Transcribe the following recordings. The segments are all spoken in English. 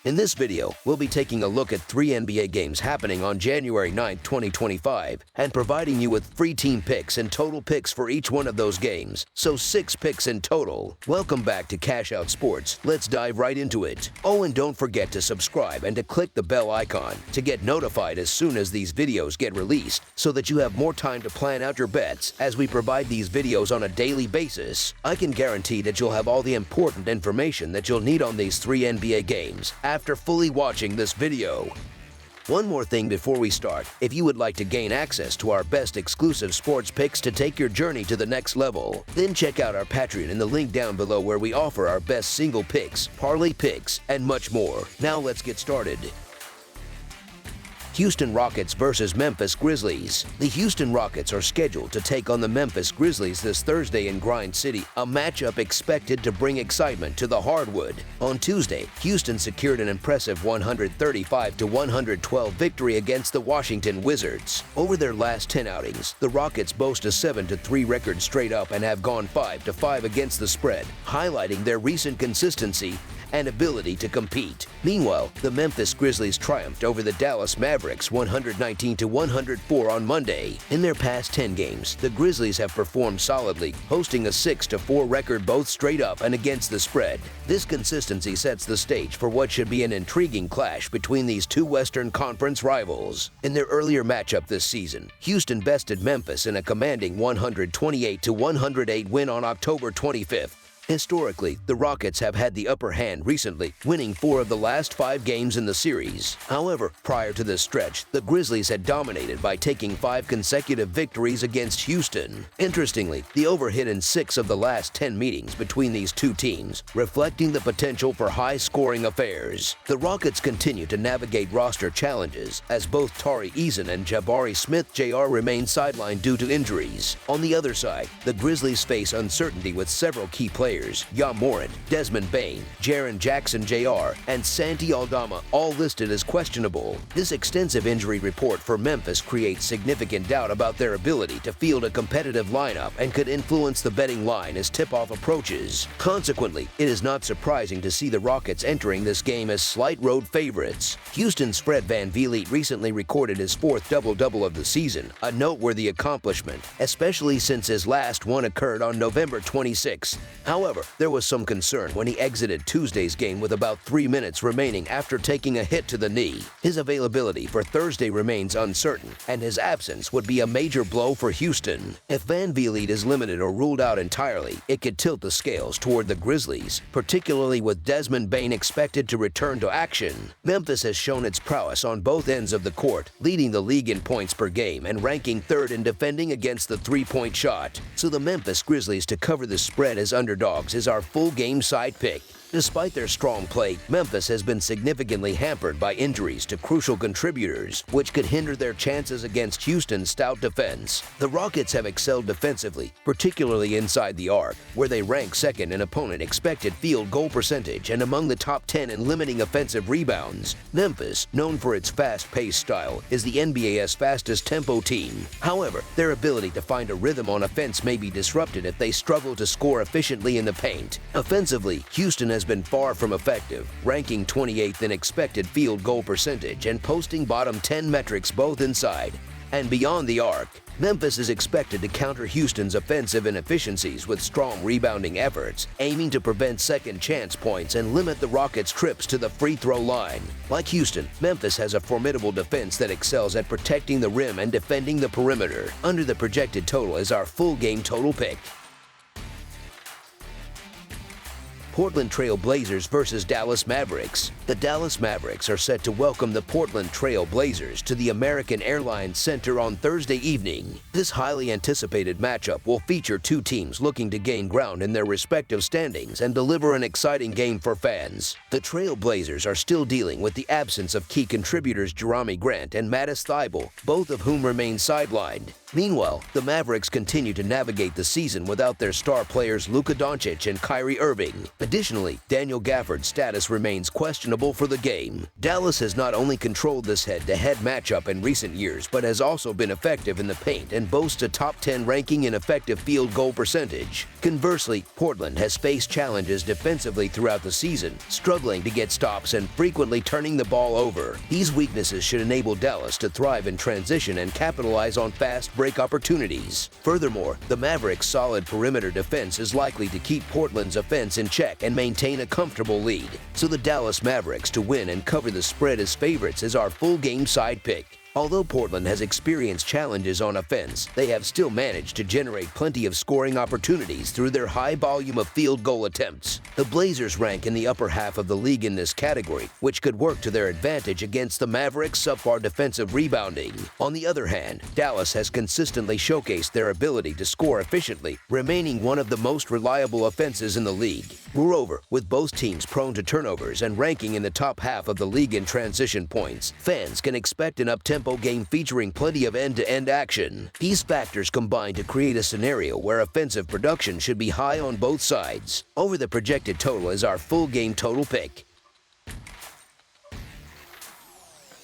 In this video, we'll be taking a look at 3 NBA games happening on January 9, 2025, and providing you with free team picks and total picks for each one of those games, so 6 picks in total. Welcome back to Cash Out Sports. Let's dive right into it. Oh, and don't forget to subscribe and to click the bell icon to get notified as soon as these videos get released, so that you have more time to plan out your bets as we provide these videos on a daily basis. I can guarantee that you'll have all the important information that you'll need on these 3 NBA games after fully watching this video. One more thing before we start, if you would like to gain access to our best exclusive sports picks to take your journey to the next level, then check out our Patreon in the link down below where we offer our best single picks, parlay picks, and much more. Now let's get started. Houston Rockets versus Memphis Grizzlies. The Houston Rockets are scheduled to take on the Memphis Grizzlies this Thursday in Grind City, a matchup expected to bring excitement to the hardwood. On Tuesday, Houston secured an impressive 135-112 victory against the Washington Wizards. Over their last 10 outings, the Rockets boast a 7-3 record straight up and have gone 5-5 against the spread, highlighting their recent consistency and ability to compete. Meanwhile, the Memphis Grizzlies triumphed over the Dallas Mavericks 119-104 on Monday. In their past 10 games, the Grizzlies have performed solidly, hosting a 6-4 record both straight up and against the spread. This consistency sets the stage for what should be an intriguing clash between these two Western Conference rivals. In their earlier matchup this season, Houston bested Memphis in a commanding 128-108 win on October 25th. Historically, the Rockets have had the upper hand recently, winning 4 of the last 5 games in the series. However, prior to this stretch, the Grizzlies had dominated by taking 5 consecutive victories against Houston. Interestingly, the over hit in 6 of the last 10 meetings between these two teams, reflecting the potential for high-scoring affairs. The Rockets continue to navigate roster challenges, as both Tari Eason and Jabari Smith Jr. remain sidelined due to injuries. On the other side, the Grizzlies face uncertainty with several key players, Ja Morant, Desmond Bane, Jaren Jackson Jr., and Santi Aldama, all listed as questionable. This extensive injury report for Memphis creates significant doubt about their ability to field a competitive lineup and could influence the betting line as tip-off approaches. Consequently, it is not surprising to see the Rockets entering this game as slight road favorites. Houston's Fred VanVleet recently recorded his 4th double-double of the season, a noteworthy accomplishment, especially since his last one occurred on November 26. However, there was some concern when he exited Tuesday's game with about 3 minutes remaining after taking a hit to the knee. His availability for Thursday remains uncertain, and his absence would be a major blow for Houston. If VanVleet is limited or ruled out entirely, it could tilt the scales toward the Grizzlies, particularly with Desmond Bane expected to return to action. Memphis has shown its prowess on both ends of the court, leading the league in points per game and ranking 3rd in defending against the three-point shot. So the Memphis Grizzlies to cover the spread as underdogs is our full game side pick. Despite their strong play, Memphis has been significantly hampered by injuries to crucial contributors, which could hinder their chances against Houston's stout defense. The Rockets have excelled defensively, particularly inside the arc, where they rank 2nd in opponent expected field goal percentage and among the top 10 in limiting offensive rebounds. Memphis, known for its fast-paced style, is the NBA's fastest tempo team. However, their ability to find a rhythm on offense may be disrupted if they struggle to score efficiently in the paint. Offensively, Houston has been far from effective, ranking 28th in expected field goal percentage and posting bottom 10 metrics both inside and beyond the arc. Memphis is expected to counter Houston's offensive inefficiencies with strong rebounding efforts, aiming to prevent second chance points and limit the Rockets' trips to the free throw line. Like Houston, Memphis has a formidable defense that excels at protecting the rim and defending the perimeter. Under the projected total is our full game total pick. Portland Trail Blazers versus Dallas Mavericks. The Dallas Mavericks are set to welcome the Portland Trail Blazers to the American Airlines Center on Thursday evening. This highly anticipated matchup will feature two teams looking to gain ground in their respective standings and deliver an exciting game for fans. The Trail Blazers are still dealing with the absence of key contributors Jerami Grant and Mattis Thybulle, both of whom remain sidelined. Meanwhile, the Mavericks continue to navigate the season without their star players Luka Doncic and Kyrie Irving. Additionally, Daniel Gafford's status remains questionable for the game. Dallas has not only controlled this head-to-head matchup in recent years, but has also been effective in the paint and boasts a top 10 ranking in effective field goal percentage. Conversely, Portland has faced challenges defensively throughout the season, struggling to get stops and frequently turning the ball over. These weaknesses should enable Dallas to thrive in transition and capitalize on fast break opportunities. Furthermore, the Mavericks' solid perimeter defense is likely to keep Portland's offense in check and maintain a comfortable lead. So the Dallas Mavericks to win and cover the spread as favorites is our full game side pick. Although Portland has experienced challenges on offense, they have still managed to generate plenty of scoring opportunities through their high volume of field goal attempts. The Blazers rank in the upper half of the league in this category, which could work to their advantage against the Mavericks' subpar defensive rebounding. On the other hand, Dallas has consistently showcased their ability to score efficiently, remaining one of the most reliable offenses in the league. Moreover, with both teams prone to turnovers and ranking in the top half of the league in transition points, fans can expect an up-tempo game featuring plenty of end-to-end action. These factors combine to create a scenario where offensive production should be high on both sides. Over the projected total is our full game total pick.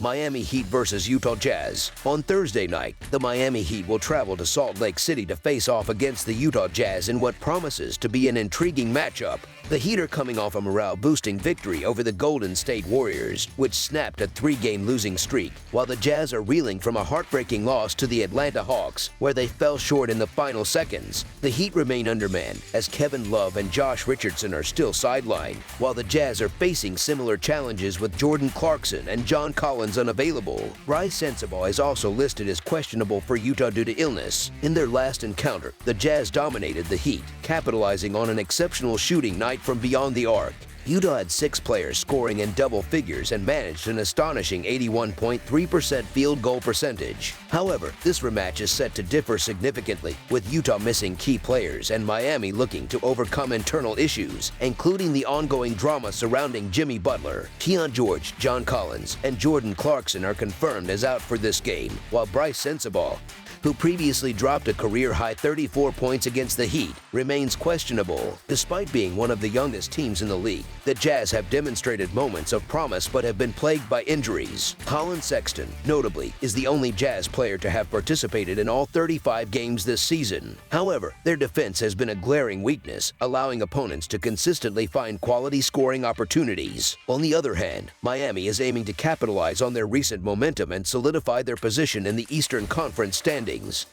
Miami Heat versus Utah Jazz. On Thursday night, the Miami Heat will travel to Salt Lake City to face off against the Utah Jazz in what promises to be an intriguing matchup. The Heat are coming off a morale-boosting victory over the Golden State Warriors, which snapped a 3-game losing streak, while the Jazz are reeling from a heartbreaking loss to the Atlanta Hawks, where they fell short in the final seconds. The Heat remain undermanned, as Kevin Love and Josh Richardson are still sidelined, while the Jazz are facing similar challenges with Jordan Clarkson and John Collins unavailable. Bryce Sensabaugh is also listed as questionable for Utah due to illness. In their last encounter, the Jazz dominated the Heat, capitalizing on an exceptional shooting night from beyond the arc. Utah had 6 players scoring in double figures and managed an astonishing 81.3% field goal percentage. However, this rematch is set to differ significantly, with Utah missing key players and Miami looking to overcome internal issues, including the ongoing drama surrounding Jimmy Butler. Keon George, John Collins, and Jordan Clarkson are confirmed as out for this game, while Bryce Sensabaugh, who previously dropped a career-high 34 points against the Heat, remains questionable. Despite being one of the youngest teams in the league, the Jazz have demonstrated moments of promise but have been plagued by injuries. Colin Sexton, notably, is the only Jazz player to have participated in all 35 games this season. However, their defense has been a glaring weakness, allowing opponents to consistently find quality scoring opportunities. On the other hand, Miami is aiming to capitalize on their recent momentum and solidify their position in the Eastern Conference standings.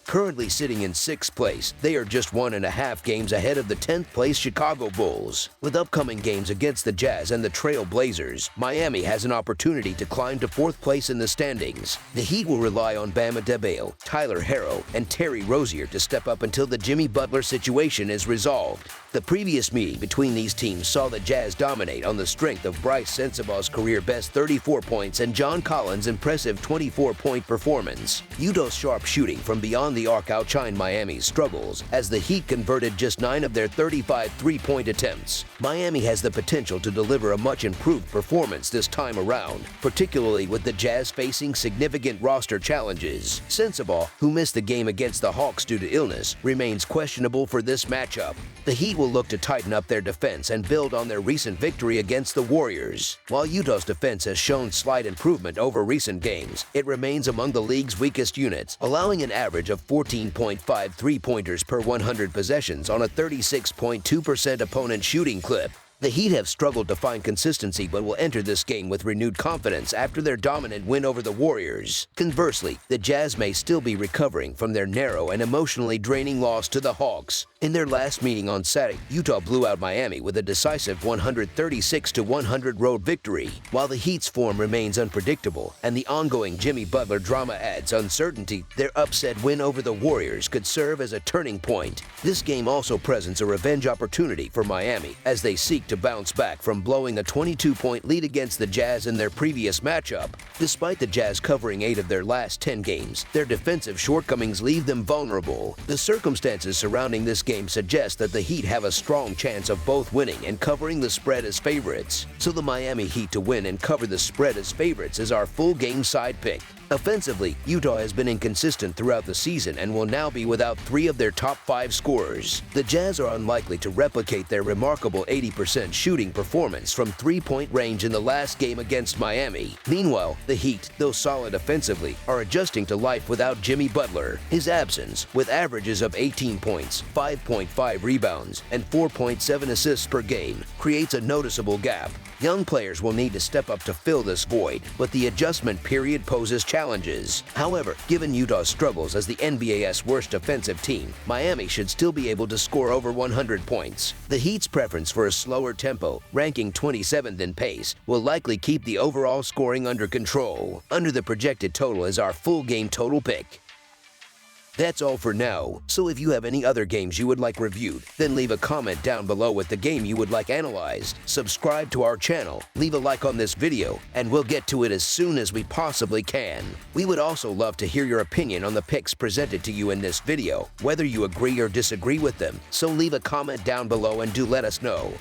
Currently sitting in 6th place, they are just 1.5 games ahead of the 10th place Chicago Bulls. With upcoming games against the Jazz and the Trail Blazers, Miami has an opportunity to climb to 4th place in the standings. The Heat will rely on Bam Adebayo, Tyler Herro, and Terry Rozier to step up until the Jimmy Butler situation is resolved. The previous meeting between these teams saw the Jazz dominate on the strength of Bryce Sensabaugh's career-best 34 points and John Collins' impressive 24-point performance. Utah's sharp shooting from beyond the arc outshined Miami's struggles, as the Heat converted just 9 of their 35 three-point attempts. Miami has the potential to deliver a much-improved performance this time around, particularly with the Jazz facing significant roster challenges. Sensabaugh, who missed the game against the Hawks due to illness, remains questionable for this matchup. The Heat will look to tighten up their defense and build on their recent victory against the Warriors. While Utah's defense has shown slight improvement over recent games, it remains among the league's weakest units, allowing an average of 14.5 three-pointers per 100 possessions on a 36.2% opponent shooting clip. The Heat have struggled to find consistency but will enter this game with renewed confidence after their dominant win over the Warriors. Conversely, the Jazz may still be recovering from their narrow and emotionally draining loss to the Hawks. In their last meeting on Saturday, Utah blew out Miami with a decisive 136-100 road victory. While the Heat's form remains unpredictable and the ongoing Jimmy Butler drama adds uncertainty, their upset win over the Warriors could serve as a turning point. This game also presents a revenge opportunity for Miami as they seek to bounce back from blowing a 22-point lead against the Jazz in their previous matchup. Despite the Jazz covering 8 of their last 10 games, their defensive shortcomings leave them vulnerable. The circumstances surrounding this game suggest that the Heat have a strong chance of both winning and covering the spread as favorites. So the Miami Heat to win and cover the spread as favorites is our full game side pick. Offensively, Utah has been inconsistent throughout the season and will now be without 3 of their top 5 scorers. The Jazz are unlikely to replicate their remarkable 80% shooting performance from three-point range in the last game against Miami. Meanwhile, the Heat, though solid offensively, are adjusting to life without Jimmy Butler. His absence, with averages of 18 points, 5.5 rebounds, and 4.7 assists per game, creates a noticeable gap. Young players will need to step up to fill this void, but the adjustment period poses challenges. However, given Utah's struggles as the NBA's worst offensive team, Miami should still be able to score over 100 points. The Heat's preference for a slower tempo, ranking 27th in pace, will likely keep the overall scoring under control. Under the projected total is our full game total pick. That's all for now, so if you have any other games you would like reviewed, then leave a comment down below with the game you would like analyzed. Subscribe to our channel, leave a like on this video, and we'll get to it as soon as we possibly can. We would also love to hear your opinion on the picks presented to you in this video, whether you agree or disagree with them, so leave a comment down below and do let us know.